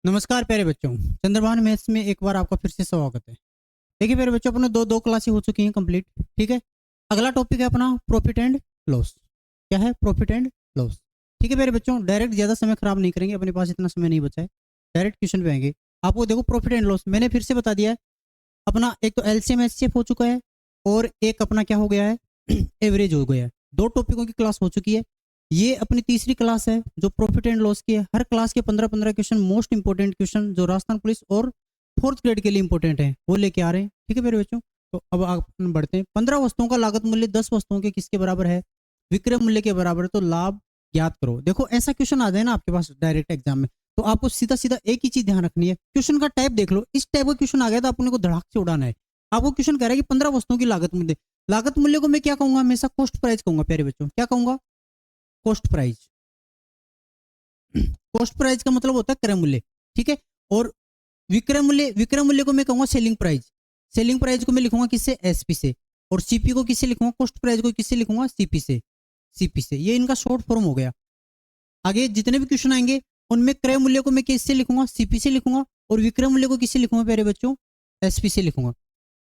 नमस्कार प्यारे बच्चों, चंद्रभान मैथ्स में एक बार आपका फिर से स्वागत है। देखिए प्यारे बच्चों, अपने दो क्लासें हो चुकी हैं कंप्लीट। ठीक है, अगला टॉपिक है अपना प्रॉफिट एंड लॉस। क्या है? Profit and loss. ठीक है प्यारे बच्चों, डायरेक्ट ज़्यादा समय खराब नहीं करेंगे, अपने पास इतना समय नहीं बचा है। डायरेक्ट क्वेश्चन पे आएंगे। आपको देखो प्रॉफिट एंड लॉस मैंने फिर से बता दिया है। अपना एक तो एलसीएम एचसीएफ हो चुका है और एक अपना क्या हो गया है, एवरेज हो गया है। दो टॉपिकों की क्लास हो चुकी है। ये अपनी तीसरी क्लास है जो प्रॉफिट एंड लॉस की है। हर क्लास के 15-15 क्वेश्चन, मोस्ट इंपोर्टेंट क्वेश्चन जो राजस्थान पुलिस और फोर्थ ग्रेड के लिए इंपोर्टेंट है, वो लेके आ रहे हैं। ठीक है मेरे बच्चों, तो अब आप बढ़ते हैं। 15 वस्तुओं का लागत मूल्य 10 वस्तुओं के किसके बराबर है? विक्रय मूल्य के बराबर है, तो लाभ ज्ञात करो। देखो ऐसा क्वेश्चन आ जाए ना आपके पास डायरेक्ट एग्जाम में, तो आपको सीधा सीधा एक ही चीज ध्यान रखनी है। क्वेश्चन का टाइप देख लो, इस टाइप का क्वेश्चन आ गया तो अपने को धड़ाक से उड़ाना है। आपको क्वेश्चन कह रहा है कि 15 वस्तुओं की लागत मूल्य। लागत मूल्य को मैं क्या कहूंगा? हमेशा कॉस्ट प्राइस कहूंगा प्यारे बच्चों। क्या कहूंगा? Cost price. कॉस्ट प्राइस का मतलब होता है क्रय मूल्य। ठीक है, और विक्रय मूल्य को मैं कहूंगा सेलिंग प्राइस। सेलिंग प्राइस को मैं लिखूंगा किससे? एसपी से। और सीपी को किससे लिखूंगा? कॉस्ट प्राइस को किससे लिखूंगा? सीपी से। सीपी से, ये इनका शॉर्ट फॉर्म हो गया। आगे जितने भी क्वेश्चन आएंगे उनमें क्रय मूल्य को मैं किससे लिखूंगा? सीपी से लिखूंगा। और विक्रय मूल्य को किससे लिखूंगा प्यारे बच्चों? एसपी से लिखूंगा।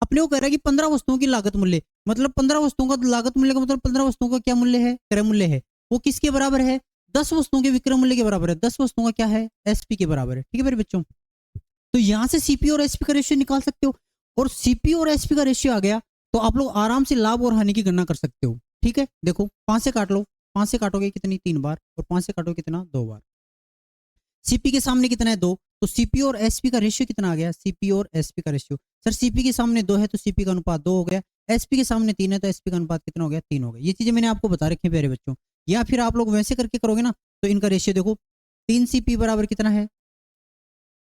अपने को कह रहा है कि 15 वस्तुओं की लागत मूल्य, मतलब 15 वस्तुओं का लागत मूल्य का मतलब 15 वस्तुओं का क्या मूल्य है? क्रय मूल्य है। वो किसके बराबर है? 10 वस्तुओं के विक्रय मूल्य के बराबर है। 10 वस्तुओं का क्या है? एसपी के बराबर है। ठीक है मेरे बच्चों, तो यहां से सीपी और एसपी का रेशियो निकाल सकते हो। और सीपी और एसपी का रेशियो आ गया तो आप लोग आराम से लाभ और हानि की गणना कर सकते हो। ठीक है, देखो 5 से काट लो। 5 से काटोगे कितनी? 3 बार। और 5 से काटोगे कितना? 2 बार। सीपी के सामने कितना है? 2। तो सीपी और एसपी का रेशियो कितना आ गया? सीपी और एसपी का रेशियो, सर सीपी के सामने 2 है तो सीपी का अनुपात 2 हो गया। एसपी के सामने 3 है तो एसपी का अनुपात कितना हो गया? 3 हो गया। ये चीजें मैंने आपको बता रखी है प्यारे बच्चों। या फिर आप लोग वैसे करके करोगे ना तो इनका रेशियो देखो, 3 सीपी बराबर कितना है?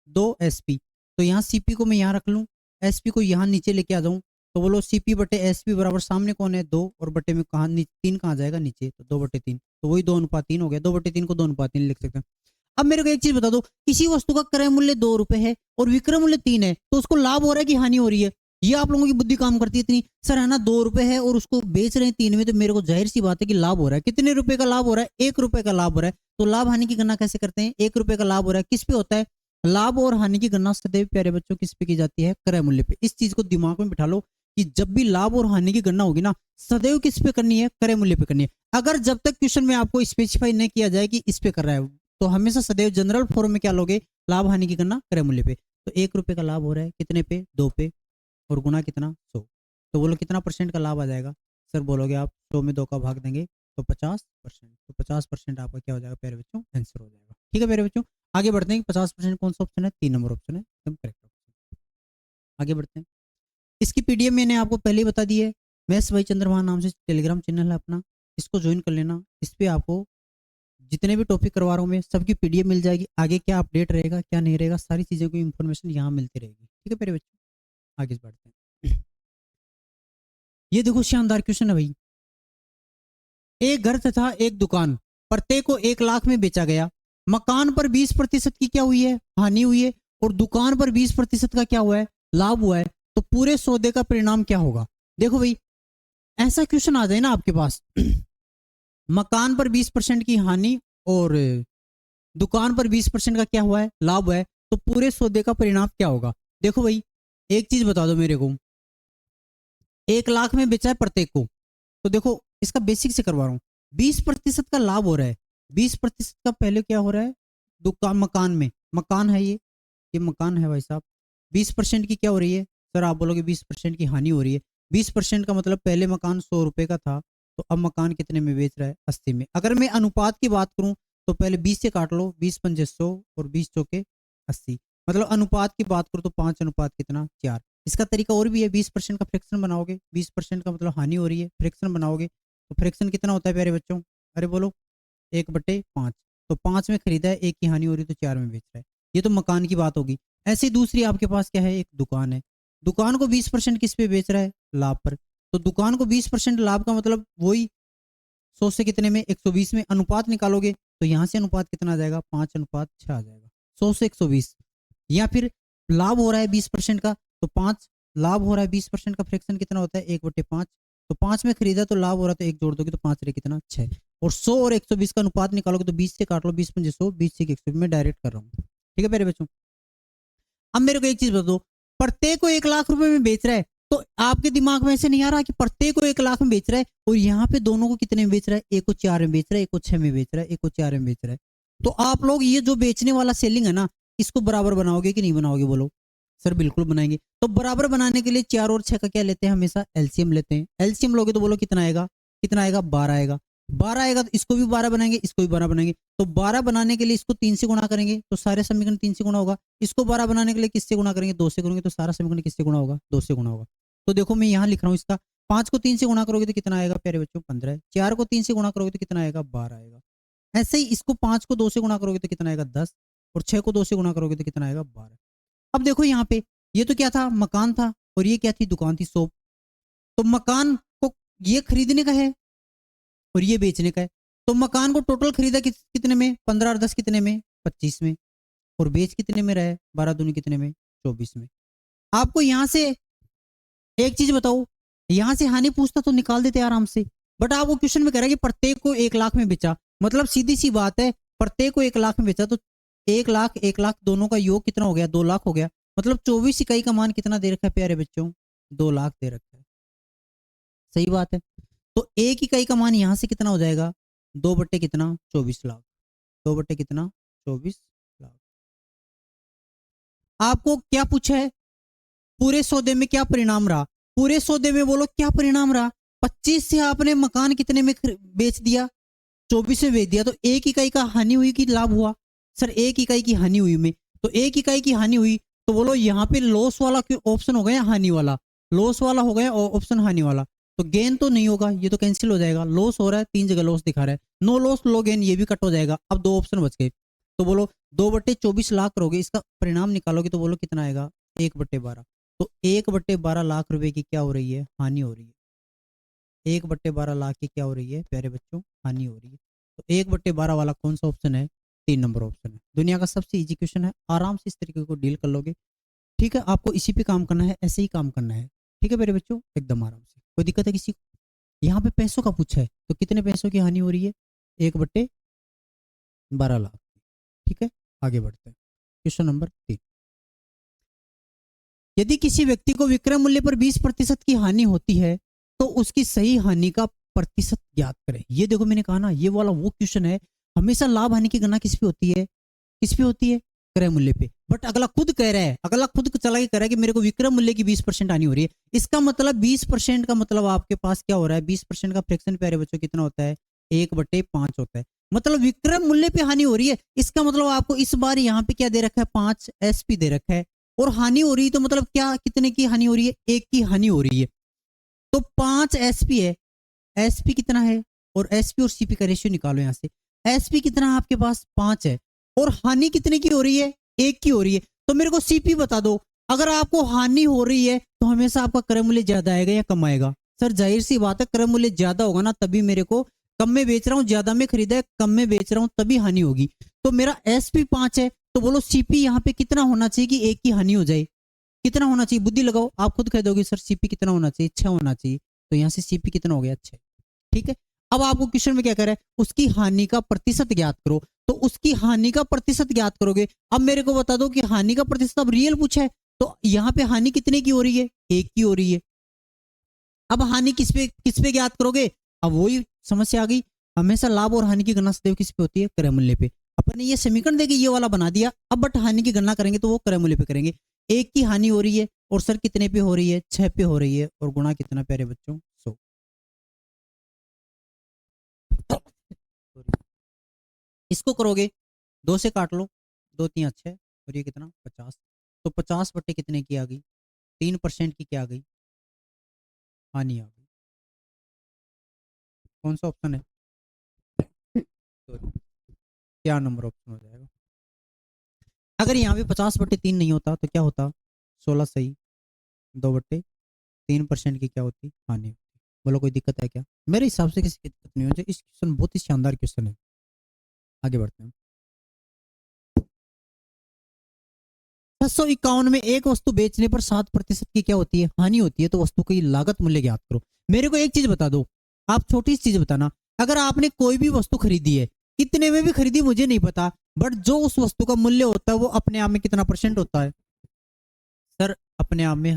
2 एसपी। तो यहाँ सीपी को मैं यहाँ रख लूँ, एसपी को यहाँ नीचे लेके आ जाऊँ, तो बोलो सीपी बटे एसपी बराबर सामने कौन है? 2, और बटे में कहा 3 कहाँ जाएगा? नीचे। तो 2/3, तो वही 2:3 हो गया। 2/3 को 2:3 लिख सकते हैं। अब मेरे को एक चीज बता दो, किसी वस्तु का क्रय मूल्य 2 रुपए है और विक्रय मूल्य 3 है, तो उसको लाभ हो रहा है कि हानि हो रही है? ये आप लोगों की बुद्धि काम करती है इतनी, सर है ना 2 रुपए है और उसको बेच रहे हैं 3 में, तो मेरे को जाहिर सी बात है कि लाभ हो रहा है। कितने रुपए का लाभ हो रहा है? 1 रुपए का लाभ हो रहा है। तो लाभ हानि की गणना कैसे करते हैं? 1 रुपए का लाभ हो रहा है, किस पे होता है? लाभ और हानि की गणना सदैव प्यारे बच्चों किस पे की जाती है? क्रय मूल्य पे। इस चीज को दिमाग में बिठा लो कि जब भी लाभ और हानि की गणना होगी ना, सदैव किस पे करनी है? क्रय मूल्य पे करनी है। अगर जब तक क्वेश्चन में आपको स्पेसिफाई नहीं किया जाए कि इस पे कर रहा है, तो हमेशा सदैव जनरल फॉर्म में क्या लोगे? लाभ हानि की गणना क्रय मूल्य पे। तो 1 रुपए का लाभ हो रहा है कितने पे? 2 पे। और गुना कितना? 100। तो बोलो कितना परसेंट का लाभ आ जाएगा? सर बोलोगे आप 100 में 2 का भाग देंगे तो 50%। तो 50% आपका क्या हो जाएगा प्यारे बच्चों? आंसर हो जाएगा। ठीक है प्यारे बच्चों, आगे बढ़ते हैं। 50% कौन सा ऑप्शन है? 3 नंबर ऑप्शन है, एकदम करेक्ट ऑप्शन। आगे बढ़ते हैं। इसकी पीडीएफ मैंने आपको पहले ही बता दी है। मैथ्स भाई चंद्रभान नाम से टेलीग्राम चैनल है अपना, इसको ज्वाइन कर लेना। इस पे आपको जितने भी टॉपिक करवा रहा हूँ मैं, सबकी पीडीएफ मिल जाएगी। आगे क्या अपडेट रहेगा, क्या नहीं रहेगा, सारी चीज़ों की इन्फॉर्मेशन यहाँ मिलती रहेगी। ठीक है मेरे बच्चों, आगे बढ़ते हैं। ये देखो शानदार क्वेश्चन है भाई। एक घर तथा एक दुकान प्रत्येक को 1 लाख में बेचा गया। मकान पर 20% की क्या हुई है? हानि हुई है। और दुकान पर 20% का क्या हुआ है? लाभ हुआ है। तो पूरे सौदे का परिणाम क्या होगा? देखो भाई, ऐसा क्वेश्चन आ जाए ना आपके पास, मकान पर 20% की हानि और दुकान पर 20% का क्या हुआ है? लाभ हुआ है। तो पूरे सौदे का परिणाम क्या होगा? देखो भाई, एक चीज बता दो मेरे को, 1 लाख में बेचा है प्रत्येक को, तो देखो इसका बेसिक से करवा रहा हूँ। 20% का लाभ हो रहा है। 20% का पहले क्या हो रहा है? दुकान, मकान में, मकान है ये मकान है भाई साहब। 20% की क्या हो रही है? सर आप बोलोगे 20% की हानि हो रही है। 20% का मतलब पहले मकान 100 रुपए का था, तो अब मकान कितने में बेच रहा है? 80 में। अगर मैं अनुपात की बात करूं तो पहले 20 से काट लो, 20×5 100 और 20 चौके 80। मतलब अनुपात की बात करूं तो 5 अनुपात कितना? 4। इसका तरीका और भी है। 20% का फ्रैक्शन बनाओगे, 20% का मतलब हानि हो रही है, फ्रैक्शन बनाओगे तो फ्रैक्शन कितना होता है प्यारे बच्चों? अरे बोलो, 1/5। तो 5 में खरीदा है, 1 की हानि हो रही है, तो 4 में बेच रहा है। ये तो मकान की बात होगी। ऐसे ही दूसरी आपके पास क्या है? एक दुकान है। दुकान को 20% किस पे बेच रहा है? लाभ पर। तो दुकान को 20% लाभ का मतलब वही 100 से कितने में? 120 में। अनुपात निकालोगे तो यहाँ से अनुपात कितना आ जाएगा? 5:6 आ जाएगा। 100 से 120। या फिर लाभ हो रहा है 20% का, तो 5 लाभ हो रहा है 20% का, फ्रैक्शन कितना होता है? 1/5। तो 5 में खरीदा तो लाभ हो रहा है, तो 1 जोड़ दोगे तो 5 रहे कितना? 6। और 100 और 120 का अनुपात निकालोगे तो 20 से काट लो, 20×5 100, 20 से 120 में डायरेक्ट कर रहा हूँ। ठीक है प्यारे बच्चों। अब मेरे को एक चीज बता दो, प्रत्येक को 1 लाख रुपए में बेच रहा है, तो आपके दिमाग में ऐसे नहीं आ रहा कि प्रत्येक को 1 लाख में बेच रहा है और यहाँ पे दोनों को कितने में बेच रहा है, एक को 4 में बेच रहा है, एक को 6 में बेच रहा है, एक को 4 में बेच रहा है। तो आप लोग ये जो बेचने वाला सेलिंग है ना, इसको बराबर बनाओगे कि नहीं बनाओगे, बोलो। सर बिल्कुल बनाएंगे। तो बराबर बनाने के लिए 4 और 6 का क्या लेते हैं, हमेशा एलसीएम लेते हैं। एलसीएम लोगे तो बोलो कितना आएगा, कितना आएगा, 12 आएगा। 12 आएगा तो इसको भी 12 बनाएंगे, इसको भी 12 बनाएंगे। तो 12 बनाने के लिए इसको 3 से गुणा करेंगे तो सारे समीकरण 3 से गुणा होगा। इसको 12 बनाने के लिए किससे गुणा करेंगे, 2 से करेंगे तो सारा समीकरण किससे गुणा होगा, 2 से गुणा होगा। तो देखो मैं यहाँ लिख रहा हूँ इसका, 5 को 3 से गुणा करोगे तो कितना आएगा प्यारे बच्चों, 15। 4 को 3 से गुणा करोगे तो कितना आएगा, 12 आएगा। ऐसे ही इसको 5 को 2 से गुणा करोगे तो कितना आएगा, 10। और 6 को 2 से गुणा करोगे तो कितना आएगा, 12। अब देखो यहाँ पे ये तो क्या था, मकान था, और ये क्या थी, दुकान थी, शॉप। तो मकान को ये खरीदने का है और ये बेचने का है। तो मकान को टोटल खरीदा कितने में, 15 और 10 कितने में, 25 में। और बेच कितने में रहे, 12 दूनी कितने में, 24 में। आपको यहां से एक चीज बताओ, यहां से हानि पूछता तो निकाल देते आराम से, बट आपको क्वेश्चन में कह रहा है कि प्रत्येक को 1 लाख में बेचा। मतलब सीधी सी बात है, प्रत्येक को 1 लाख में बेचा तो 1 लाख 1 लाख दोनों का योग कितना हो गया, 2 लाख हो गया। मतलब 24 इकाई का मान कितना दे रखा है प्यारे बच्चों, 2 लाख दे रखा है। सही बात है। तो 1 इकाई का मान यहां से कितना हो जाएगा, 2 बट्टे कितना, 24 लाख। 2 बट्टे कितना, 24 लाख। आपको क्या पूछा है, पूरे सौदे में क्या परिणाम रहा, पूरे सौदे में बोलो क्या परिणाम रहा। 25 से आपने मकान कितने में बेच दिया, 24 में बेच दिया। तो 1 इकाई का हानि हुई कि लाभ हुआ, सर 1 इकाई की हानि हुई में। तो 1 इकाई की हानि हुई तो बोलो यहाँ पे लॉस वाला ऑप्शन हो गया, हानि वाला, लॉस वाला हो गया ऑप्शन हानि वाला। तो गेन तो नहीं होगा, ये तो कैंसिल हो जाएगा। लॉस हो रहा है, 3 जगह लॉस दिखा रहा है, नो लॉस लो गेन, ये भी कट हो जाएगा। अब 2 ऑप्शन बच गए। तो बोलो 2 बट्टे 24 लाख करोगे, इसका परिणाम निकालोगे तो बोलो कितना आएगा, 1 बट्टे 12। तो 1 बट्टे 12 लाख रुपए की क्या हो रही है, हानि हो रही है। 1 बट्टे 12 लाख की क्या हो रही है प्यारे बच्चों, हानि हो रही है। तो 1 बट्टे 12 वाला कौन सा ऑप्शन है, 3 नंबर ऑप्शन है। दुनिया का सबसे इजी क्वेश्चन है, आराम से इस तरीके को डील कर लोगे। ठीक है, आपको इसी पे काम करना है, ऐसे ही काम करना है। ठीक है मेरे बच्चों, एकदम आराम से। कोई दिक्कत है किसी को? यहाँ पे पैसों का पूछा है, तो कितने पैसों की हानि हो रही है, 1 बट्टे 12 लाख। ठीक है, आगे बढ़ते हैं। क्वेश्चन नंबर 3, यदि किसी व्यक्ति को विक्रय मूल्य पर 20% की हानि होती है तो उसकी सही हानि का प्रतिशत ज्ञात करें। ये देखो मैंने कहा ना, ये वाला वो क्वेश्चन है। हमेशा लाभ हानि की गणना किस पे होती है, किस पे होती है, क्रय मूल्य पे। बट अगला खुद कह रहा है, अगला खुद चला के कह रहा है कि मेरे को विक्रय मूल्य की 20% हानि हो रही है। इसका मतलब 20% का मतलब आपके पास क्या हो रहा है, 20% का फ्रैक्शन प्यारे बच्चों कितना होता है, 1/5 होता है। मतलब विक्रय मूल्य पे हानि हो रही है, इसका मतलब आपको इस बार यहाँ पे क्या दे रखा है, 5 SP दे रखा है। और हानि हो रही है तो मतलब क्या, कितने की हानि हो रही है, 1 की हानि हो रही है। तो 5 SP है, SP कितना है, और SP और CP का रेशियो निकालो यहां से। SP कितना है आपके पास, 5 है, और हानि कितने की हो रही है, 1 की हो रही है। तो मेरे को CP बता दो। अगर आपको हानि हो रही है तो हमेशा आपका क्रय मूल्य ज्यादा आएगा या कम आएगा, सर जाहिर सी बात है क्रय मूल्य ज्यादा होगा ना, तभी मेरे को कम में बेच रहा हूं, ज्यादा में खरीदा है, कम में बेच रहा हूं, तभी हानि होगी। तो मेरा SP 5 है, तो बोलो CP यहाँ पे कितना होना चाहिए कि 1 की हानि हो जाए, कितना होना चाहिए, बुद्धि लगाओ, आप खुद कह दोगे सर CP कितना होना चाहिए, 6 होना चाहिए। तो यहाँ से CP कितना हो गया, 6। ठीक है, अब आपको क्वेश्चन में क्या कर रहा है, उसकी हानि का प्रतिशत ज्ञात करो। तो उसकी हानि का प्रतिशत ज्ञात करोगे। अब मेरे को बता दो कि हानि का प्रतिशत, अब रियल पूछा है तो यहाँ पे हानि कितने की हो रही है, 1 की हो रही है। अब हानि किस पे ज्ञात करोगे, अब वही समस्या आ गई। हमेशा लाभ और हानि की गणना सदैव किस पे होती है, क्रय मूल्य पे। अपन ने ये समीकरण देके ये वाला बना दिया, अब बट हानि की गणना करेंगे तो वो क्रय मूल्य पे करेंगे। 1 की हानि हो रही है और सर कितने पे हो रही है, 6 पे हो रही है, और गुणा कितना प्यारे बच्चों, 100। इसको करोगे 2 से काट लो, 2 3 6, और ये कितना, 50। तो 50 बट्टे कितने की आ गई, 3% की क्या आ गई, हानि आ गई। कौन सा ऑप्शन है, क्या नंबर ऑप्शन हो जाएगा। अगर यहाँ पे 50/3 नहीं होता तो क्या होता, 16 सही, 2/3% की क्या होती, हानि होती। बोलो कोई दिक्कत है क्या, मेरे हिसाब से किसी की दिक्कत नहीं होती। इस क्वेश्चन बहुत ही शानदार क्वेश्चन है। आगे बढ़ते हैं। 651 में एक वस्तु बेचने पर 7% की क्या होती है, हानि होती है। तो वस्तु की लागत मूल्य ज्ञात करो। मेरे को एक चीज बता दो, आप छोटी सी चीज बताना। अगर आपने कोई भी वस्तु खरीदी है, कितने में भी खरीदी मुझे नहीं पता, बट जो उस वस्तु का मूल्य होता है वो अपने आप में कितना परसेंट होता है? सर अपने आप में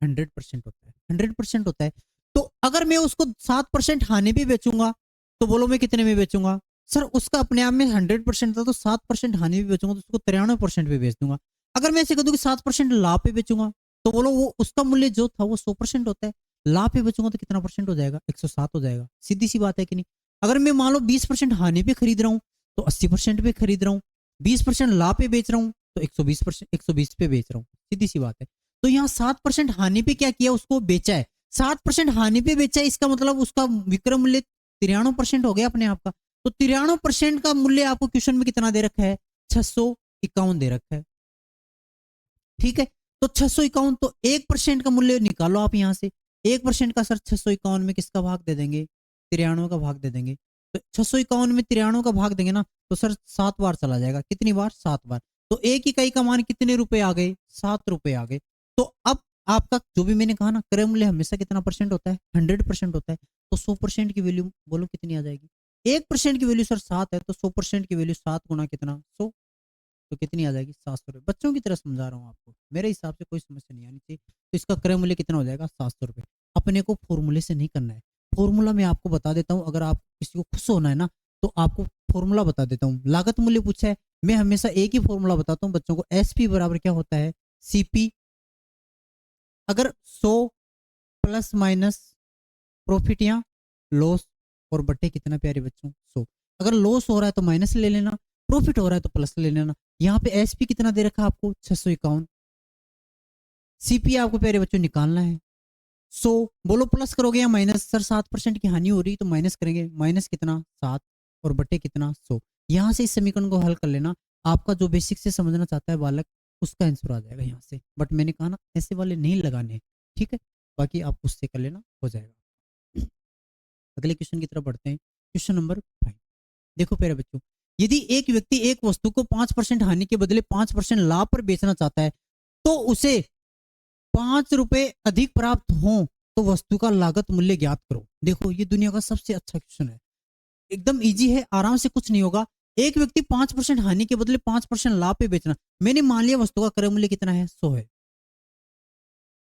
100% होता है, 100% होता है। तो अगर मैं उसको 7% हानि भी बेचूंगा तो बोलो मैं कितने में बेचूंगा? सर उसका अपने आप में 100% था तो 7% हानि भी बेचूंगा तो उसको 93% पे बेच दूंगा। अगर मैं ऐसे कह दूं कि 7% लाभ पे बेचूंगा तो बोलो वो उसका मूल्य जो था वो 100% होता है, लाभ पे बेचूंगा तो कितना परसेंट हो जाएगा? 107 हो जाएगा। सीधी सी बात है कि नहीं? अगर मैं मान लो 20% हानि पे खरीद रहा हूँ तो 80% पे खरीद रहा हूँ, 20% लाभ पे बेच रहा हूँ तो 120% 120 पे बेच रहा हूँ। सीधी सी बात है। तो यहाँ 7% हानि पे क्या किया? उसको बेचा है। 7% हानि पे बेचा है, इसका मतलब उसका विक्रय मूल्य 93% हो गया अपने आप का। तो 93% का मूल्य आपको क्वेश्चन में कितना दे रखा है? 651 दे रखा है। ठीक है, तो 651, तो 1% का मूल्य निकालो आप यहां से। 1% का सर 651 में किसका भाग दे देंगे? 93 का भाग दे देंगे। तो 651 में 93 का भाग देंगे ना तो सर 7 बार चला जाएगा। कितनी बार? 7 बार। तो एक इकाई का मान कितने रुपए आ गए? 7 रुपए आ गए। तो अब आपका जो भी मैंने कहा ना, क्रय मूल्य हमेशा कितना परसेंट होता है? 100% होता है। तो 100% की वैल्यू बोलो कितनी आ जाएगी? 1% की वैल्यू सर 7 है तो 100% की वैल्यू 7 गुना कितना? 100। तो कितनी आ जाएगी? 700 रुपये। बच्चों की तरह समझा रहा हूँ आपको, मेरे हिसाब से कोई समस्या नहीं आनी चाहिए। तो इसका क्रय मूल्य कितना हो जाएगा? 700 रुपये। अपने को फॉर्मूले से नहीं करना है। फॉर्मूला मैं आपको बता देता हूँ, अगर आप किसी को खुश होना है ना तो आपको फॉर्मूला बता देता हूँ। लागत मूल्य पूछा है, मैं हमेशा एक ही फॉर्मूला बताता हूँ बच्चों को। एसपी बराबर क्या होता है? सीपी। अगर 100 प्लस माइनस प्रॉफिट या लॉस, और बट्टे कितना प्यारे बच्चों? 100। अगर लॉस हो रहा है तो माइनस ले लेना, प्रॉफिट हो रहा है तो प्लस ले लेना। यहाँ पे एसपी कितना दे रखा है आपको? 651। सीपी आपको प्यारे बच्चों निकालना है 100। बोलो प्लस करोगे या माइनस? सर 7% की हानि हो रही तो माइनस करेंगे। माइनस कितना? 7, और बट्टे कितना? 100। यहाँ से इस समीकरण को हल कर लेना। आपका जो बेसिक से समझना चाहता है बालक, उसका आंसर आ जाएगा यहाँ से। बट मैंने कहा ना ऐसे वाले नहीं लगाने, ठीक है? बाकी आप उससे कर लेना, हो जाएगा। अगले क्वेश्चन की तरफ बढ़ते हैं। Question number 5। देखो प्यारे बच्चों, यदि एक व्यक्ति एक वस्तु को 5% हानि के बदले 5% लाभ पर बेचना चाहता है तो उसे 5 रुपए अधिक प्राप्त हो तो वस्तु का लागत मूल्य ज्ञात करो। देखो ये दुनिया का सबसे अच्छा क्वेश्चन है, एकदम इजी है, आराम से, कुछ नहीं होगा। एक व्यक्ति 5% हानि के बदले 5% लाभ पे बेचना। मैंने मान लिया वस्तु का क्रय मूल्य कितना है? 100 है।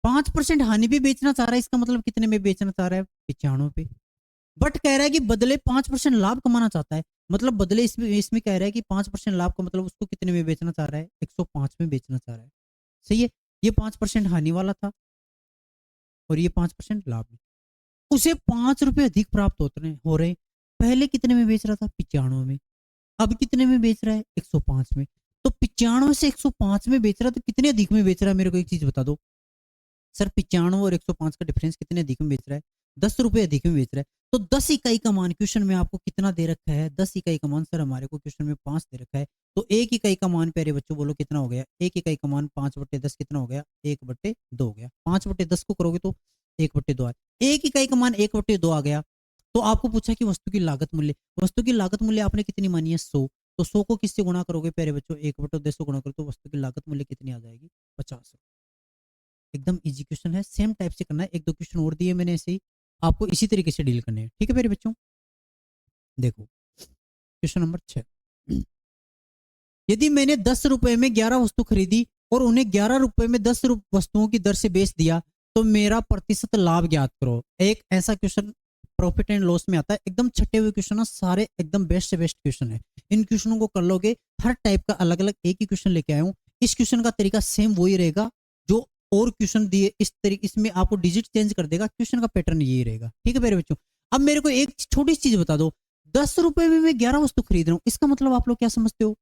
5% हानि पे बेचना चाह रहा है, इसका मतलब कितने में बेचना चाह रहा है? 95 पे। बट कह रहा है कि बदले 5% लाभ कमाना चाहता है, मतलब बदले इसमें इसमें कह रहा है कि 5% लाभ का मतलब उसको कितने में बेचना चाह रहा है? 105 में बेचना चाह रहा है। सही है। ये 5% हानि वाला था और ये 5% लाभ में। उसे 5 रुपए अधिक प्राप्त हो रहे। पहले कितने में बेच रहा था? 95 में। अब कितने में बेच रहा है? 105 में। तो 95 से 105 में बेच रहा है तो कितने अधिक में बेच रहा है? मेरे को एक चीज बता दो सर, 95 और 105 का डिफरेंस कितने अधिक में बेच रहा है? 10 रुपए अधिक में बेच रहा है। तो 10 इकाई का मान क्वेश्चन में आपको कितना दे रखा है? 10 इकाई का मान सर हमारे को क्वेश्चन में 5 दे रखा है। तो एक इकाई का मान प्यारे बच्चों बोलो कितना हो गया? एक इकाई का मान 5/10 कितना हो गया? 1/2 हो गया। 5/10 को करोगे तो 1/2 आया। एक इकाई का मान 1/2 आ गया। तो आपको पूछा कि वस्तु की लागत मूल्य, वस्तु की लागत मूल्य आपने कितनी मानी है? 100। तो 100 को किससे गुणा करोगे प्यारे बच्चों? 1/10 से गुणा करो तो वस्तु की लागत मूल्य कितनी आ जाएगी? 50। एकदम इजी क्वेश्चन है, सेम टाइप से करना है। एक दो क्वेश्चन और दिए मैंने ऐसे ही, आपको इसी तरीके से डील करने हैं। ठीक है मेरे बच्चों, देखो क्वेश्चन नंबर 6। यदि मैंने 10 रुपए में 11 वस्तु खरीदी और उन्हें 11 रुपए में 10 वस्तुओं की दर से बेच दिया तो मेरा प्रतिशत लाभ ज्ञात करो। एक ऐसा क्वेश्चन प्रॉफिट एंड लॉस में आता है, एकदम छटे हुए क्वेश्चन है सारे, एकदम बेस्ट से बेस्ट क्वेश्चन है। इन क्वेश्चनों को कर लोगे, हर टाइप का अलग अलग एक ही क्वेश्चन लेके आया हूं। इस क्वेश्चन का तरीका सेम वही रहेगा जो और क्वेश्चन दिए इस तरीके, इसमें आपको डिजिट चेंज कर देगा, क्वेश्चन का पैटर्न यही रहेगा। ठीक है मेरे बच्चों, अब मेरे को एक छोटी चीज बता दो, 10 रुपए में मैं 11 वस्तु खरीद रहा हूं, इसका मतलब आप लोग क्या समझते हो?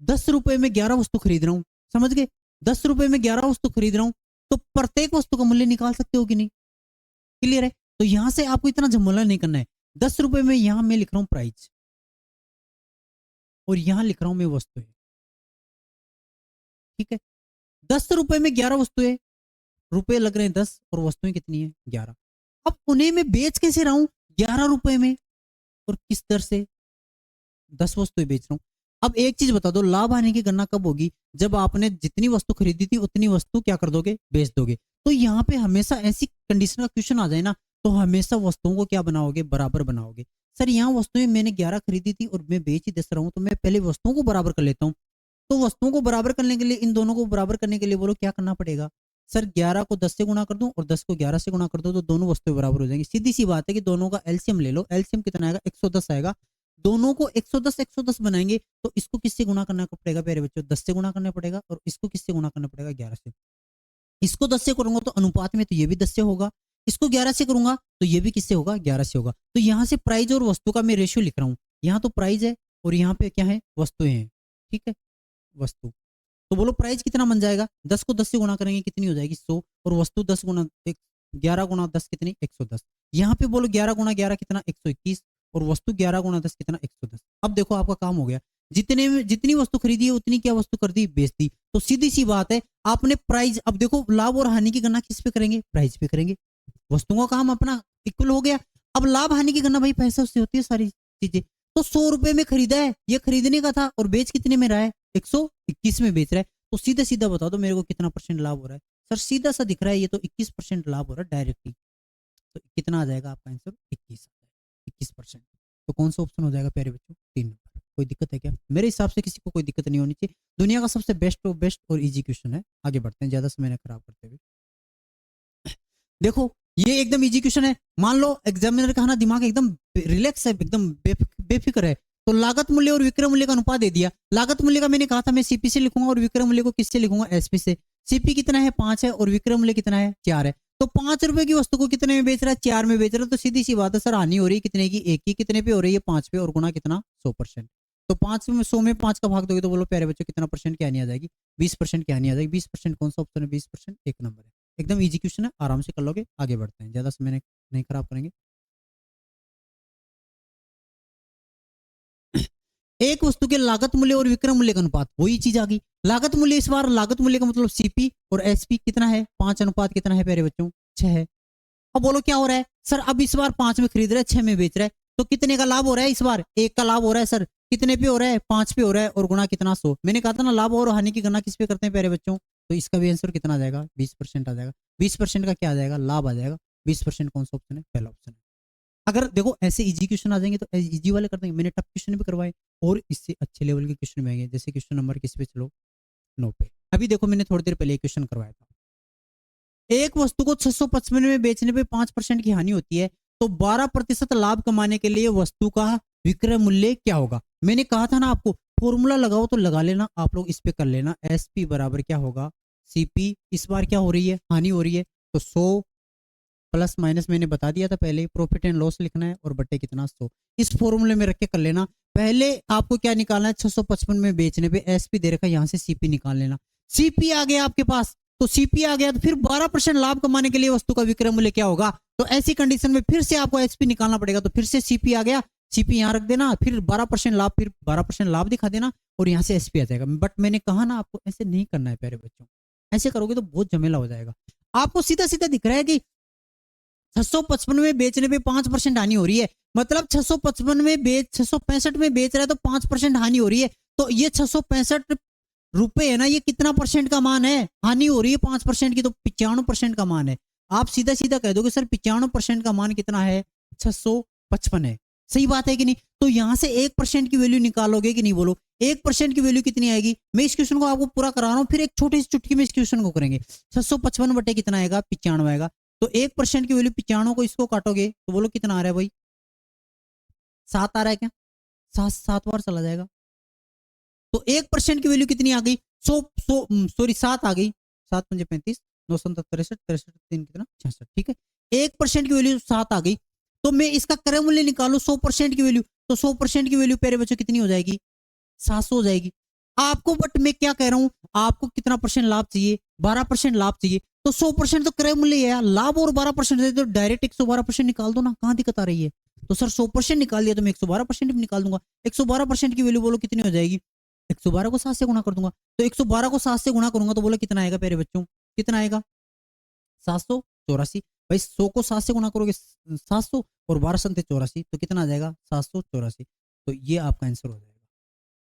10 रुपए में 11 वस्तु खरीद रहा हूं, समझ गए? 10 रुपए में 11 वस्तु खरीद रहा हूं तो प्रत्येक वस्तु का मूल्य निकाल सकते हो कि नहीं? क्लियर है? तो यहां से आपको इतना झमेला नहीं करना है। 10 रुपए में यहां मैं लिख रहा हूं प्राइस और यहां लिख रहा हूं मैं वस्तु है। ठीक है, 10 रुपए में 11 वस्तुएं, रुपए लग रहे हैं 10 और वस्तुएं कितनी है? 11। अब उन्हें मैं बेच कैसे रहा हूं? 11 रुपए में, और किस दर से? 10 वस्तुएं बेच रहा हूं। अब एक चीज बता दो, लाभ आने की गणना कब होगी? जब आपने जितनी वस्तु खरीदी थी उतनी वस्तु क्या कर दोगे? बेच दोगे। तो यहाँ पे हमेशा ऐसी कंडीशन का क्वेश्चन आ जाए ना तो हमेशा वस्तुओं को क्या बनाओगे? बराबर बनाओगे। सर यहाँ वस्तुएं मैंने 11 खरीदी थी और मैं बेच ही 10 रहा हूँ, तो मैं पहले वस्तुओं को बराबर कर लेता हूँ। तो वस्तुओं को बराबर करने के लिए, इन दोनों को बराबर करने के लिए बोलो क्या करना पड़ेगा? सर 11 को 10 से गुणा कर दूं और 10 को 11 से गुणा कर दो, तो दोनों वस्तुएं बराबर हो जाएंगी। सीधी सी बात है कि दोनों का एलसीएम ले लो। एलसीएम कितना आएगा? 110 आएगा। दोनों को 110 बनाएंगे तो इसको किससे गुणा करना पड़ेगा प्यारे बच्चों? 10 से गुणा करना पड़ेगा, और इसको किससे गुणा करना पड़ेगा? 11 से। इसको 10 से करूंगा तो अनुपात में तो ये भी 10 से होगा, इसको 11 से करूंगा तो ये भी किससे होगा? 11 से होगा। तो यहाँ से प्राइस और वस्तु का मैं रेशियो लिख रहा हूँ। यहाँ तो प्राइस है और यहाँ पे क्या है? वस्तुएं हैं। ठीक है, वस्तु। तो बोलो प्राइस कितना बन जाएगा? 10 को 10 से गुणा करेंगे कितनी हो जाएगी? 100। और वस्तु 10 गुणा 11 गुणा 10 कितनी? 110। यहाँ पे बोलो 11 गुणा 11 कितना? 121। और वस्तु 11 गुणा 10 कितना? 110। अब देखो आपका काम हो गया। जितने में जितनी वस्तु खरीदी है उतनी क्या वस्तु कर दी? बेच दी। तो सीधी सी बात है, आपने प्राइस, अब देखो लाभ और हानि की गणना किस पे करेंगे? प्राइस पे करेंगे। वस्तुओं का काम अपना इक्वल हो गया। अब लाभ हानि की गणना भाई पैसा से होती है सारी चीजें। तो 100 रुपए में खरीदा है, ये खरीदने का था, और बेच कितने में रहा है? 121 में बेच रहा है। तो सीधा सीधा बता दो मेरे को कितना परसेंट लाभ हो रहा है? सर सीधा सा दिख रहा है, ये तो 21% लाभ हो रहा है डायरेक्टली। तो कितना आ जाएगा आपका आंसर? 21%। तो कौन सा ऑप्शन हो जाएगा प्यारे बच्चों? 3 नंबर। कोई दिक्कत है क्या? मेरे हिसाब से किसी को कोई दिक्कत नहीं होनी चाहिए। दुनिया का सबसे बेस्ट और इजी क्वेश्चन है। आगे बढ़ते हैं ज्यादा समय न खराब करते हुए। देखो ये एकदम इजी क्वेश्चन है। मान लो एग्जामिनर का ना दिमाग एकदम रिलैक्स है, एकदम बेफिक्र है। तो लागत मूल्य और विक्रय मूल्य का अनुपात दे दिया। लागत मूल्य का मैंने कहा था मैं सीपी से लिखूंगा, और विक्रय मूल्य को किससे लिखूंगा? एसपी से। सीपी कितना है? 5 है, और विक्रय मूल्य कितना है? 4 है। तो 5 रुपए की वस्तु को कितने में बेच रहा है? 4 में बेच रहा है। तो सीधी सी बात है सर, हानि हो रही है कितने की? 1 की। कितने पे हो रही है? 5 पे। और गुणा कितना? 100%। तो 5 में 100 में 5 का भाग दोगे तो बोलो प्यारे बच्चों कितना परसेंट की हानि आ जाएगी? 20% की हानि आ जाएगी। 20% कौन सा ऑप्शन है? 20% एक नंबर है। एकदम इजी क्वेश्चन है, आराम से कर लोगे। आगे बढ़ते हैं, ज्यादा समय नहीं खराब करेंगे। एक वस्तु के लागत मूल्य और विक्रय मूल्य का अनुपात, वही चीज आ गई। लागत मूल्य, इस बार लागत मूल्य का मतलब सीपी और एसपी कितना है? 5 अनुपात कितना है प्यारे बच्चों? 6 है। अब बोलो क्या हो रहा है? सर अब इस बार 5 में खरीद रहा है, 6 में बेच रहा है, तो कितने का लाभ हो रहा है? इस बार 1 का लाभ हो रहा है। सर कितने पे हो रहा है? 5 पे हो रहा है। और गुणा कितना? 100। मैंने कहा था ना लाभ और हानि की गणना किस पे करते हैं प्यारे बच्चों? तो इसका भी आंसर कितना आ जाएगा? 20% आ जाएगा। 20% का क्या आ जाएगा? लाभ आ जाएगा। 20% कौन सा ऑप्शन है? पहला ऑप्शन है। अगर देखो ऐसे इजी क्वेश्चन आ जाएंगे तो इजी वाले कर देंगे। मैंने टफ क्वेश्चन भी करवाए और इससे अच्छे लेवल के क्वेश्चन भी आएंगे। जैसे क्वेश्चन नंबर किस पे? चलो 9 पे। अभी देखो मैंने थोड़ी देर पहले क्वेश्चन करवाया था। एक वस्तु को 655 में बेचने पे 5% की हानि होती है, तो 12% लाभ कमाने के लिए वस्तु का विक्रय मूल्य क्या होगा? मैंने कहा था ना आपको, फॉर्मूला लगाओ तो लगा लेना, आप लोग इस पे कर लेना। एसपी बराबर क्या होगा? सीपी। इस बार क्या हो रही है? हानि हो रही है। तो 100 प्लस माइनस मैंने बता दिया था पहले, प्रॉफिट एंड लॉस लिखना है और बट्टे कितना? 100। इस फॉर्मूले में रख के कर लेना। पहले आपको क्या निकालना है? 655 में बेचने पे एसपी दे रखा है, यहाँ से सीपी निकाल लेना। सीपी आ गया आपके पास, तो सीपी आ गया तो फिर 12% लाभ कमाने के लिए वस्तु का विक्रय मूल्य क्या होगा? तो ऐसी कंडीशन में फिर से आपको एसपी निकालना पड़ेगा। तो फिर से सीपी आ गया, सीपी यहाँ रख देना, फिर 12% लाभ, फिर 12% लाभ दिखा देना, और यहाँ से एसपी आ जाएगा। बट मैंने कहा ना आपको ऐसे नहीं करना है प्यारे बच्चों। ऐसे करोगे तो बहुत झमेला हो जाएगा। आपको सीधा सीधा दिख रहा है कि 655 में बेचने पे 5% हानि हो रही है, मतलब 665 में बेच रहा है तो 5% हानि हो रही है। तो ये 665 रुपए है ना, ये कितना परसेंट का मान है? हानि हो रही है 5% की, तो 95% का मान है। आप सीधा सीधा कह दोगे सर 95% का मान कितना है? 655 है। सही बात है कि नहीं? तो यहां से 1% की वैल्यू निकालोगे कि नहीं? बोलो 1% की वैल्यू कितनी आएगी? मैं इस क्वेश्चन को आपको पूरा करा रहा हूं, फिर एक छोटी सी चुटकी में इस क्वेश्चन को करेंगे। 655 बटे कितना आएगा? 95 आएगा। तो 1% की वैल्यू 95 को इसको काटोगे तो बोलो कितना आ रहा है भाई? 7 आ रहा है क्या? 7 बार चला जाएगा। तो 1% की वैल्यू कितनी आ गई? 7 आ गई। 7 पंजे 35, 9 7 63, 63 3 कितना? 66। ठीक है, 1% की वैल्यू 7 आ गई। तो मैं इसका क्रय मूल्य निकालू 100% की वैल्यू, तो 100% की वैल्यू प्यारे बच्चों कितनी हो जाएगी? 700 हो जाएगी। आपको बट मैं क्या कह रहा हूं, आपको कितना परसेंट लाभ चाहिए? 12% लाभ चाहिए। तो 100% तो क्रय मूल्य है, लाभ और 12% तो डायरेक्ट 112% निकाल दो ना, कहां दिक्कत आ रही है? तो सर 100% निकाल दिया तो मैं 112% भी निकाल दूंगा। 112% की वैल्यू बोलो कितनी हो जाएगी? 112 को 7 से गुणा कर दूंगा। तो 112 को 7 से गुणा करूंगा तो बोलो कितना आएगा प्यारे बच्चों? कितना आएगा? 784। भाई 100 को 7 से गुणा करोगे 700, और 12 संते 84, तो कितना आ जाएगा? 784। तो ये आपका आंसर हो जाएगा।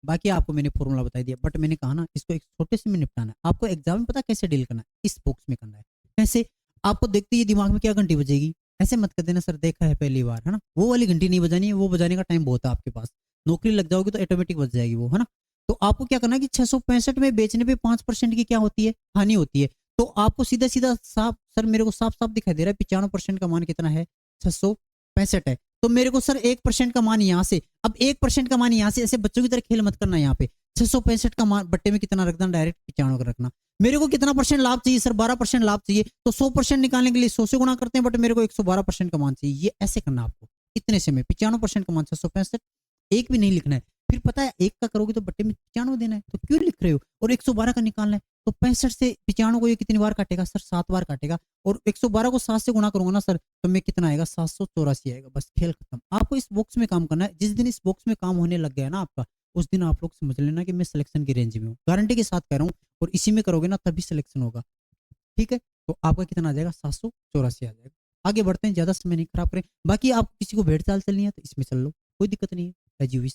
बाकी आपको मैंने फॉर्मूला बता दिया, बट मैंने कहा ना इसको एक छोटे से में निपटाना है। आपको एग्जाम में पता कैसे डील करना है? इस बॉक्स में करना है। कैसे? आपको देखते ही दिमाग में क्या घंटी बजेगी? ऐसे मत कर देना सर देखा है पहली बार, है ना, वो वाली घंटी नहीं बजानी है, वो बजाने का टाइम बहुत है आपके पास, नौकरी लग जाओगे तो ऑटोमेटिक बज जाएगी वो, है ना। तो आपको क्या करना है कि 665 में बेचने पे 5% की क्या होती है, हानि होती है। तो आपको सीधा सीधा साफ, सर मेरे को साफ साफ दिखाई दे रहा है 95% का मान कितना है, 665 है। तो मेरे को सर 1% का मान यहाँ से, अब 1% का मान यहाँ से, ऐसे बच्चों की तरह खेल मत करना, यहाँ पे 665 का मान बट्टे में कितना रखना, डायरेक्ट 95 का रखना। मेरे को कितना परसेंट लाभ चाहिए सर, 12% लाभ चाहिए, तो 100% निकालने के लिए 100 से गुणा करते हैं, बट मेरे को 112% का मान चाहिए, ये ऐसे करना आपको। इतने से में 95% का मान 665, एक भी नहीं लिखना है। फिर पता है एक का करोगे तो बट्टे में 95 देना है, तो क्यों लिख रहे हो, और 112 का निकालना है, तो 65 से 95 को ये कितनी बार काटेगा सर, 7 बार काटेगा, और 112 को 7 से गुणा करूंगा ना सर, तो मैं कितना आएगा, 784 आएगा, बस खेल खत्म। आपको इस बॉक्स में काम करना है, जिस दिन इस बॉक्स में काम होने लग गया ना आपका, उस दिन आप लोग समझ लेना कि मैं सिलेक्शन की रेंज में हूँ, गारंटी के साथ कह रहा हूँ, और इसी में करोगे ना तभी सिलेक्शन होगा, ठीक है। तो आपका कितना आ जाएगा, 784 आ जाएगा। आगे बढ़ते हैं, ज्यादा समय नहीं खराब करें, बाकी आप किसी को भेड़ चाल चलनी है तो इसमें चल लो, कोई दिक्कत नहीं है, as you wish.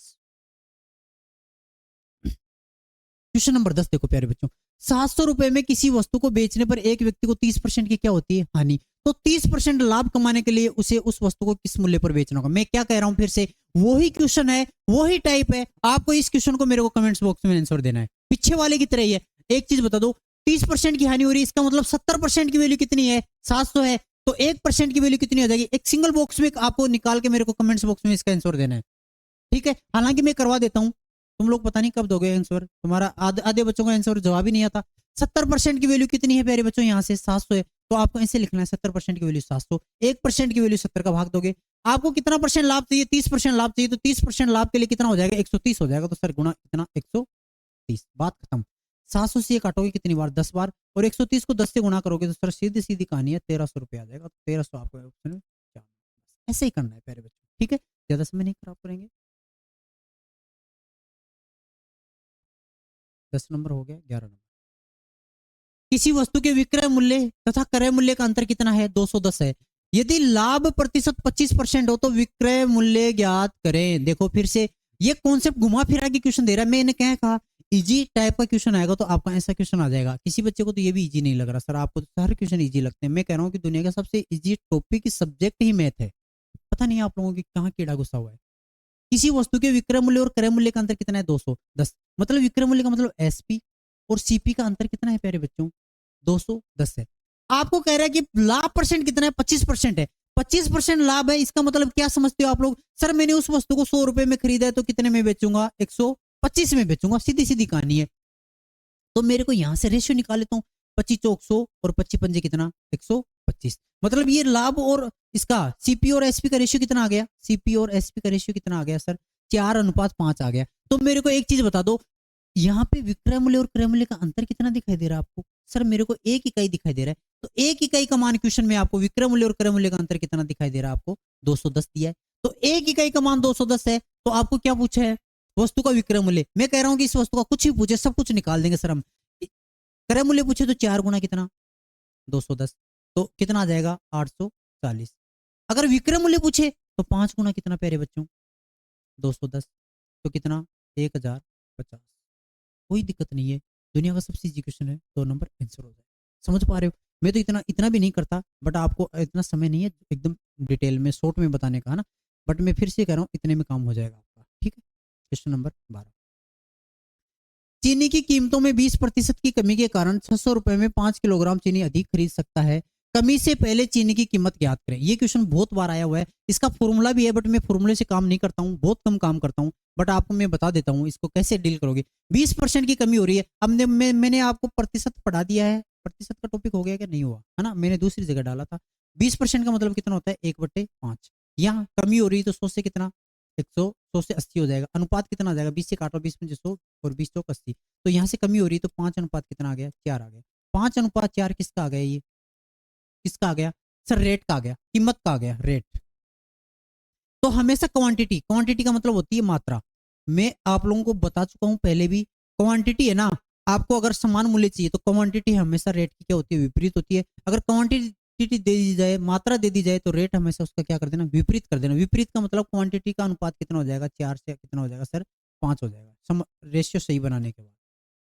Question number 10 देखो प्यारे बच्चों, 700 रुपए में किसी वस्तु को बेचने पर एक व्यक्ति को 30% की क्या होती है, हानि। तो 30% लाभ कमाने के लिए उसे उस वस्तु को किस मूल्य पर बेचना होगा। मैं क्या कह रहा हूं फिर से, वही क्वेश्चन है, वही टाइप है, आपको इस क्वेश्चन को मेरे को कमेंट्स बॉक्स में आंसर देना है, पीछे वाले की तरह ही है। एक चीज बता दो, 30% की हानि हो रही है, इसका मतलब 70% की वैल्यू कितनी है, 700 है, तो 1% की वैल्यू कितनी हो जाएगी, एक सिंगल बॉक्स में आपको निकाल के मेरे को कमेंट्स बॉक्स में इसका आंसर देना है, ठीक है। हालांकि मैं करवा देता हूं, तुम लोग पता नहीं कब दोगे आंसर, तुम्हारा आधे बच्चों का आंसर जवाब ही नहीं आता। 70% की वैल्यू कितनी है प्यारे बच्चों, यहाँ से 700 है, तो आपको ऐसे लिखना है 70% की वैल्यू 700, 1% की वैल्यू 70 का भाग दोगे, आपको कितना परसेंट लाभ चाहिए, 30% लाभ चाहिए, तो 30% लाभ के लिए कितना हो जाएगा, 130 हो जाएगा, तो सर गुणा कितना, 130, बात खत्म। 700 से ये काटोगे कितनी बार, 10 बार, और 130 को 10 से गुणा करोगे तो सर सीधी सीधी कहानी है, 1300 रुपये आ जाएगा, तो 1300 आपको ऑप्शन में ऐसे ही करना है प्यारे बच्चों, ठीक है, ज्यादा समय नहीं खराब करेंगे। 10 नंबर हो गया, 11 नंबर, किसी वस्तु के विक्रय मूल्य तथा क्रय मूल्य का अंतर कितना है, 210 है। यदि लाभ प्रतिशत 25% हो तो विक्रय मूल्य ज्ञात करें। देखो फिर से ये कॉन्सेप्ट घुमा फिरा के क्वेश्चन दे रहा है, मैंने क्या कहा, इजी टाइप का क्वेश्चन आएगा तो आपका ऐसा क्वेश्चन आ जाएगा। किसी बच्चे को तो ये भी इजी नहीं लग रहा सर, आपको तो हर क्वेश्चन इजी लगते हैं। मैं कह रहा हूँ कि दुनिया का सबसे इजी टॉपिक सब्जेक्ट ही मैथ है, पता नहीं आप लोगों की कहाँ कीड़ा घुसा हुआ है। किसी वस्तु के विक्रय मूल्य और क्रय मूल्य का अंतर कितना है, 210, मतलब विक्रय मूल्य का मतलब एसपी और सीपी का अंतर कितना है प्यारे बच्चों, 210 है। आपको कह रहा है कि लाभ परसेंट कितना है, 25% है, 25% लाभ है, इसका मतलब क्या समझते हो आप लोग, सर मैंने उस वस्तु को 100 रुपए में खरीदा है तो कितने में बेचूंगा, 125 में बेचूंगा, सीधी सीधी कहानी है। तो मेरे को यहां से रेशियो निकाल लेता हूँ, 25 चौक 100 और 25 पंजे कितना, 125, मतलब ये लाभ और इसका सीपी और एसपी का रेशियो कितना आ गया, सीपी और एसपी का रेशियो कितना आ गया सर, 4:5 आ गया। तो मेरे को एक चीज बता दो, यहाँ पे विक्रय मूल्य और क्रय मूल्य का अंतर कितना दिखाई दे रहा है आपको, सर मेरे को 1 इकाई दिखाई दे रहा है, तो 1 इकाई का मान क्वेश्चन में आपको विक्रय मूल्य और क्रय मूल्य का अंतर कितना दिखाई दे रहा है आपको, 210 दिया है। तो 1 इकाई का मान 210 है, तो आपको क्या पूछा है, वस्तु का विक्रय मूल्य। मैं कह रहा हूं कि इस वस्तु का कुछ भी पूछे सब कुछ निकाल देंगे सर हम। क्रय मूल्य पूछे तो 4 गुना कितना, 210, तो कितना आ जाएगा, 840। अगर विक्रय मूल्य पूछे तो 5 गुना कितना प्यारे बच्चों, 210, तो कितना, 1050। कोई दिक्कत नहीं है, दुनिया का सबसे इजी क्वेश्चन है, 2 नंबर आंसर हो जाए। समझ पा रहे हो, मैं तो इतना इतना भी नहीं करता, बट आपको इतना समय नहीं है एकदम डिटेल में शॉर्ट में बताने का, है ना, बट मैं फिर से कह रहा हूँ इतने में काम हो जाएगा आपका, ठीक है। क्वेश्चन नंबर 12, चीनी की कीमतों में 20% की कमी के कारण 600 रुपए में 5 किलोग्राम चीनी अधिक खरीद सकता है, कमी से पहले चीनी की कीमत ज्ञात करें। ये क्वेश्चन बहुत बार आया हुआ है, इसका फॉर्मूला भी है, बट मैं फॉर्मूले से काम नहीं करता हूँ, बहुत कम काम करता हूँ, बट आपको मैं बता देता हूँ इसको कैसे डील करोगे। 20% की कमी हो रही है, अब मैंने आपको प्रतिशत पढ़ा दिया है, प्रतिशत का टॉपिक हो गया क्या, नहीं हुआ है ना, मैंने दूसरी जगह डाला था। 20% का मतलब कितना होता है, 1/5। यहाँ कमी हो रही है तो 100 से कितना, 100 से 80 हो जाएगा, अनुपात कितना आ जाएगा, 20 से काटो, 20 में 100 और 20 चौक 80, तो यहाँ से कमी हो रही है तो 5 अनुपात कितना आ गया, 4 आ गया। 5:4 किसका आ गया, ये किसका आ गया सर, रेट का आ गया, कीमत का आ गया, रेट। तो हमेशा क्वांटिटी, क्वांटिटी का मतलब होती है मात्रा, मैं आप लोगों को बता चुका हूं पहले भी, क्वांटिटी है ना, आपको अगर समान मूल्य चाहिए तो क्वांटिटी हमेशा रेट की क्या होती है, विपरीत होती है। अगर क्वांटिटी दे दी जाए, मात्रा दे दी जाए, तो रेट हमेशा उसका क्या कर देना, विपरीत कर देना। विपरीत का मतलब क्वांटिटी का अनुपात कितना हो जाएगा, 4 से कितना हो जाएगा सर, 5 हो जाएगा, रेशियो सही बनाने के बाद,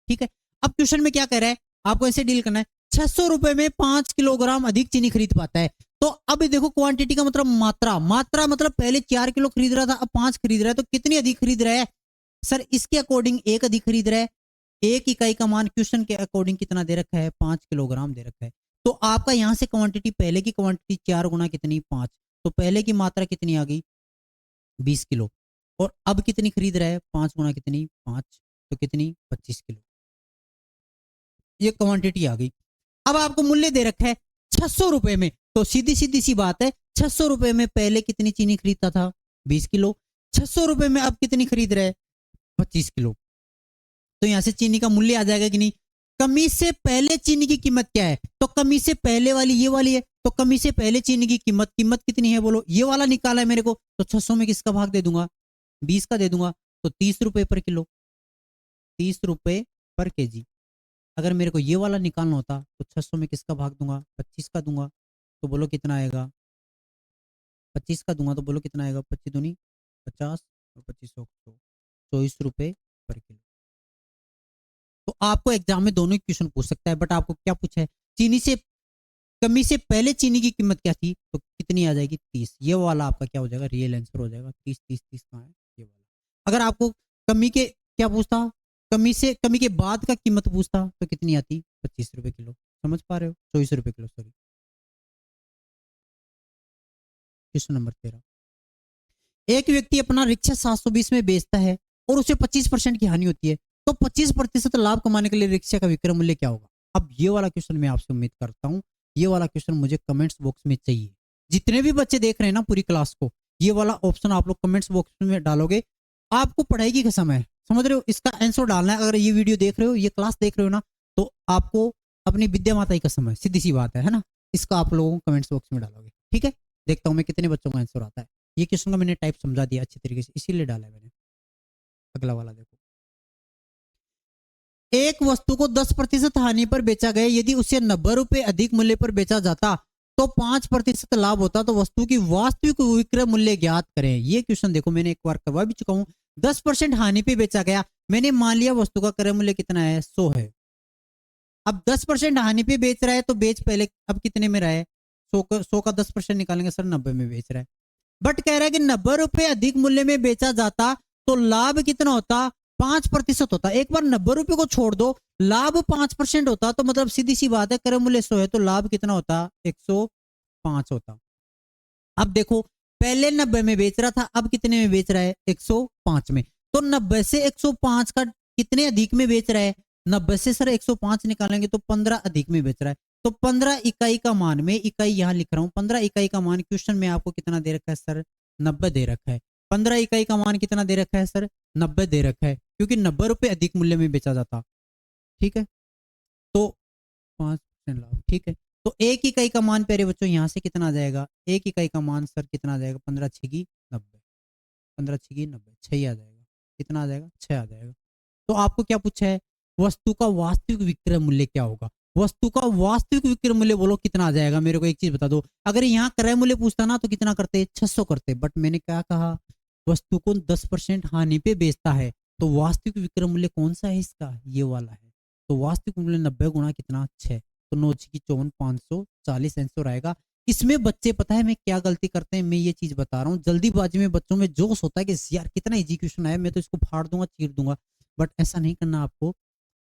ठीक है। अब क्वेश्चन में क्या कह रहा है, आपको ऐसे डील करना है, 600 रुपए में 5 किलोग्राम अधिक चीनी खरीद पाता है, तो अब देखो क्वांटिटी का मतलब मात्रा, मात्रा मतलब पहले 4 किलो खरीद रहा था, अब 5 खरीद रहा है, तो कितनी अधिक खरीद रहा है सर? इसके अकॉर्डिंग 1 अधिक खरीद रहा है। 1 इकाई का मान क्वेश्चन के अकॉर्डिंग कितना दे रखा है? 5 किलोग्राम दे रखा है। तो आपका यहां से क्वांटिटी, पहले की क्वांटिटी 4 गुना कितनी? 5। तो पहले की मात्रा कितनी आ गई? 20 किलो। और अब कितनी खरीद रहा है? 5 गुना कितनी? 5। तो कितनी? 25 किलो। ये क्वांटिटी आ गई। अब आपको मूल्य दे रखा है 600 रुपए में, तो सीधी सीधी सी बात है, 600 रुपए में पहले कितनी चीनी खरीदता था? 20 किलो। 600 रुपए में अब कितनी खरीद रहा है? 25 किलो। तो यहां से चीनी का मूल्य आ जाएगा कि नहीं? कमी से पहले चीनी की कीमत क्या है? तो कमी से पहले वाली ये वाली है, तो कमी से पहले चीनी की कीमत, कीमत कितनी है बोलो? ये वाला निकाला है मेरे को, तो 600 में किसका भाग दे दूंगा? 20 का दे दूंगा। तो 30 रुपए पर किलो, 30 रुपए पर केजी। अगर मेरे को ये वाला निकालना होता तो 600 में किसका भाग दूंगा? 25 का दूंगा। तो बोलो कितना आएगा? 25 का दूंगा तो बोलो कितना आएगा? 25 दूनी 50 और 25 24 रुपए पर किलो। तो आपको एग्जाम में दोनों क्वेश्चन पूछ सकता है, बट आपको क्या पूछा है? चीनी से, कमी से पहले चीनी की कीमत क्या थी? तो कितनी आ जाएगी? 30। ये वाला आपका क्या हो जाएगा? रियल आंसर हो जाएगा। 30 30 30 कहाँ है? ये वाला। अगर आपको कमी के क्या पूछता, कमी से, कमी के बाद का कीमत पूछता, तो कितनी आती? 25 रुपए किलो। समझ पा रहे हो? 24 रुपए किलो, सॉरी। Question number 13। एक व्यक्ति अपना रिक्शा 720 में बेचता है और उसे 25% की हानि होती है, तो 25% लाभ कमाने के लिए रिक्शा का विक्रय मूल्य क्या होगा? अब ये वाला क्वेश्चन मैं आपसे उम्मीद करता हूँ, ये वाला क्वेश्चन मुझे कमेंट्स बॉक्स में चाहिए। जितने भी बच्चे देख रहे हैं ना पूरी क्लास को, ये वाला ऑप्शन आप लोग कमेंट्स बॉक्स में डालोगे। आपको पढ़ाई की कसम है, समझ रहे हो? इसका आंसर डालना है। अगर ये वीडियो देख रहे हो, ये क्लास देख रहे हो ना, तो आपको अपनी विद्या माता की कसम है, सीधी सी बात है ना? इसका आप लोगों को कमेंट्स बॉक्स में डालोगे, ठीक है? देखता हूँ मैं कितने बच्चों का आंसर आता है। ये क्वेश्चन का मैंने टाइप समझा दिया अच्छी तरीके से, इसीलिए डाला है मैंने। अगला वाला देखो। एक वस्तु को 10% हानि पर बेचा गया, यदि उसे 90 रुपए अधिक मूल्य पर बेचा जाता तो 5% लाभ होता, तो वस्तु की वास्तविक विक्रय मूल्य ज्ञात करें। ये क्वेश्चन देखो मैंने एक बार करवा भी चुका हूं। 10% हानि पे बेचा गया, मैंने मान लिया वस्तु का क्रय मूल्य कितना है? 100 है। अब 10% हानि पे बेच रहा है, तो बेच पहले अब कितने में रहा है? 100 का 10% निकालेंगे सर, 90 में बेच रहा है। बट कह रहा है कि 90 रुपए अधिक मूल्य में बेचा जाता तो लाभ कितना होता? 5% होता। एक बार 90 रुपए को छोड़ दो, लाभ 5% होता, तो मतलब सीधी सी बात है, क्रय मूल्य 100 है तो लाभ कितना होता? 105 होता। अब देखो, पहले 90 में बेच रहा था, अब कितने में बेच रहा है? 105 में। तो 90 से 105 का कितने अधिक में बेच रहा है? 90 से सर 105 निकालेंगे तो 15 अधिक में बेच रहा है। तो 15 इकाई का मान, मैं इकाई यहां लिख रहा हूं, 15 इकाई का मान क्वेश्चन में आपको कितना दे रखा है सर? 90 दे रखा है। 15 इकाई का मान कितना दे रखा है सर? 90 दे रखा है, क्योंकि 90 रुपए अधिक मूल्य में बेचा जाता। ठीक है, तो 5% लाभ। ठीक है, तो एक इकाई का मान प्यारे बच्चों यहां से कितना आ जाएगा? एक इकाई का मान सर कितना आ जाएगा? 15 छगी 90, 15 छगी 90, 6 आ जाएगा। कितना आ जाएगा? 6 आ जाएगा। तो आपको क्या पूछा है? वस्तु का वास्तविक विक्रय मूल्य क्या होगा? वस्तु का वास्तविक विक्रय मूल्य बोलो कितना आ जाएगा? मेरे को एक चीज बता दो, अगर यहाँ क्रय मूल्य पूछता ना तो कितना करते? 600 करते। बट मैंने क्या कहा? वस्तु को 10% हानि पे बेचता है, तो वास्तविक विक्रय मूल्य कौन सा है इसका? ये वाला है। तो वास्तविक मूल्य 90 गुणा कितना? 6। तो 9 की 54, 540 आंसर आएगा। इसमें बच्चे पता है मैं क्या गलती करते हैं? मैं ये चीज बता रहा हूँ, जल्दीबाजी में बच्चों में जोश होता है कि यार कितना इजी क्वेश्चन आया, मैं तो इसको फाड़ दूंगा, चीर दूंगा। बट ऐसा नहीं करना आपको।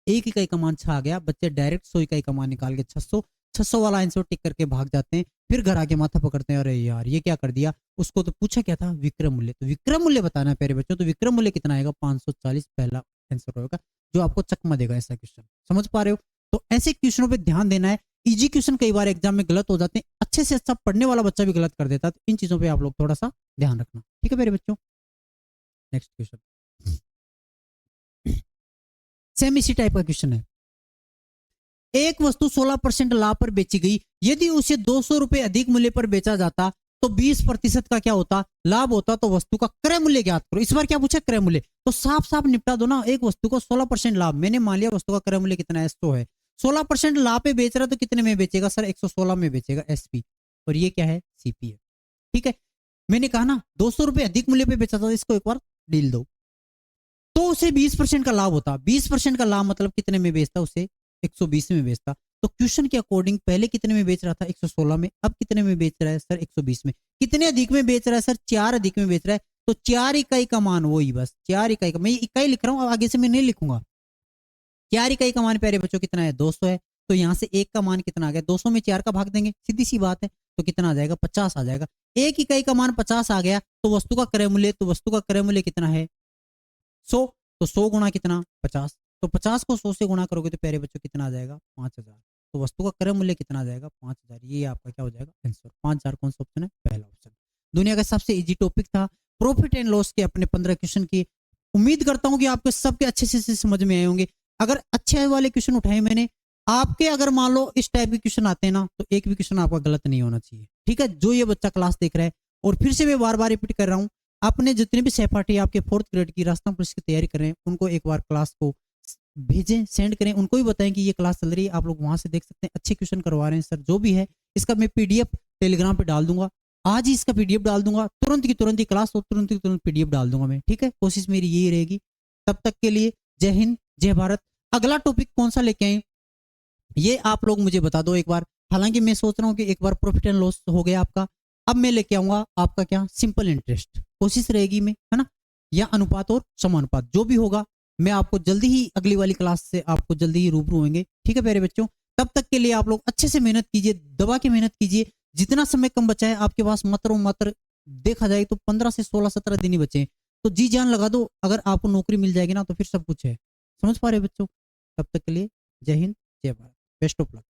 एक इकाई का मान 6 आ गया, बच्चे डायरेक्ट 100 इकाई का मान निकाल के 600 वाला आंसर टिक करके भाग जाते हैं। फिर घर आके माथा पकड़ते हैं, अरे यार ये क्या कर दिया। उसको तो पूछा क्या था? विक्रय मूल्य। तो विक्रय मूल्य बताना है प्यारे बच्चों, तो विक्रय मूल्य कितना आएगा? 540 पहला आंसर होगा, जो आपको चकमा देगा ऐसा क्वेश्चन। समझ पा रहे हो? तो ऐसे क्वेश्चनों पे ध्यान देना है। इजी क्वेश्चन कई बार एग्जाम में गलत हो जाते हैं, अच्छे से अच्छा पढ़ने वाला बच्चा भी गलत कर देता है, तो इन चीजों पे आप लोग थोड़ा सा ध्यान रखना। ठीक है मेरे बच्चों, नेक्स्ट क्वेश्चन सेम इसी टाइप का क्वेश्चन है। एक वस्तु 16% लाभ पर बेची गई, यदि उसे 200 रुपए अधिक मूल्य पर बेचा जाता तो 20% का क्या होता? लाभ होता। तो वस्तु का क्रय मूल्य ज्ञात करो। इस बार क्या पूछा? क्रय मूल्य। तो साफ साफ निपटा दो ना। एक वस्तु को 16% लाभ, मैंने मान लिया वस्तु का क्रय मूल्य कितना है? 100 है। 16% लाभ पे बेच रहा है, तो कितने में बेचेगा सर? 116 में बेचेगा, एसपी। और ये क्या है? सीपी है। ठीक है, मैंने कहा ना 200 रुपए अधिक मूल्य पे बेचा था, इसको एक बार डील दो, तो उसे 20% का लाभ होता। 20% का लाभ मतलब कितने में बेचता? उसे 120 में बेचता। तो क्वेश्चन के अकॉर्डिंग पहले कितने में बेच रहा था 116 में, अब कितने में बेच रहा है सर 120 में। कितने अधिक में बेच रहा है सर 4 अधिक में बेच रहा है, तो 4 इकाई का मान वही, बस 4 इकाई का, मैं इकाई लिख रहा हूँ, आगे से मैं नहीं लिखूंगा। 4 इकाई का मान प्यारे बच्चों कितना है 200 है, तो यहाँ से 1 का मान कितना आ गया, 200 में 4 का भाग देंगे, सीधी सी बात है, तो कितना आ जाएगा 50 आ जाएगा। 1 इकाई का मान 50 आ गया, तो वस्तु का क्रय मूल्य, तो वस्तु का क्रय मूल्य कितना है 100, तो 100 गुणा कितना 50, तो 50 को 100 से गुणा करोगे तो प्यारे बच्चों कितना आ जाएगा 5000, तो वस्तु का क्रय मूल्य कितना आ जाएगा 5000। ये आपका क्या हो जाएगा आंसर। 5000 कौन सा ऑप्शन है, पहला ऑप्शन। दुनिया का सबसे इजी टॉपिक था प्रॉफिट एंड लॉस के अपने 15 क्वेश्चन की। उम्मीद करता हूं कि आपके सबके अच्छे से समझ में आए होंगे। अगर अच्छे वाले क्वेश्चन उठाए मैंने, आपके अगर मान लो इस टाइप के क्वेश्चन आते हैं ना, तो एक भी क्वेश्चन आपका गलत नहीं होना चाहिए, ठीक है। जो ये बच्चा क्लास देख रहा है, और फिर से मैं बार बार रिपीट कर रहा हूँ, अपने जितने भी सहपाठी आपके 4th ग्रेड की राजस्थान पुलिस की तैयारी कर रहे हैं, उनको एक बार क्लास को भेजें, सेंड करें, उनको भी बताएं कि ये क्लास चल रही है, आप लोग वहां से देख सकते हैं, अच्छे क्वेश्चन करवा रहे हैं सर। जो भी है इसका मैं पीडीएफ टेलीग्राम पे डाल दूंगा, आज ही इसका पीडीएफ डाल दूंगा, तुरंत की तुरंत ही क्लास और तुरंत की तुरंत पीडीएफ डाल दूंगा मैं, ठीक है। कोशिश मेरी यही रहेगी। तब तक के लिए जय हिंद, जय भारत। अगला टॉपिक कौन सा लेके आए ये आप लोग मुझे बता दो एक बार। हालांकि मैं सोच रहा हूँ कि एक बार प्रॉफिट एंड लॉस हो गया आपका, अब मैं लेके आऊंगा आपका क्या, सिंपल इंटरेस्ट। कोशिश रहेगी मैं, है ना, या अनुपात और समानुपात, जो भी होगा मैं आपको जल्दी ही अगली वाली क्लास से आपको जल्दी ही रूबरू होंगे, ठीक है प्यारे बच्चों। तब तक के लिए आप लोग अच्छे से मेहनत कीजिए, दबा के मेहनत कीजिए। जितना समय कम बचा है आपके पास, मात्र और मात्र देखा जाए तो 15 से 16 17 दिन ही बचे हैं, तो जी जान लगा दो। अगर आपको नौकरी मिल जाएगी ना, तो फिर सब कुछ है। समझ पा रहे बच्चों। तब तक के लिए जय हिंद, जय भारत, बेस्ट ऑफ लक।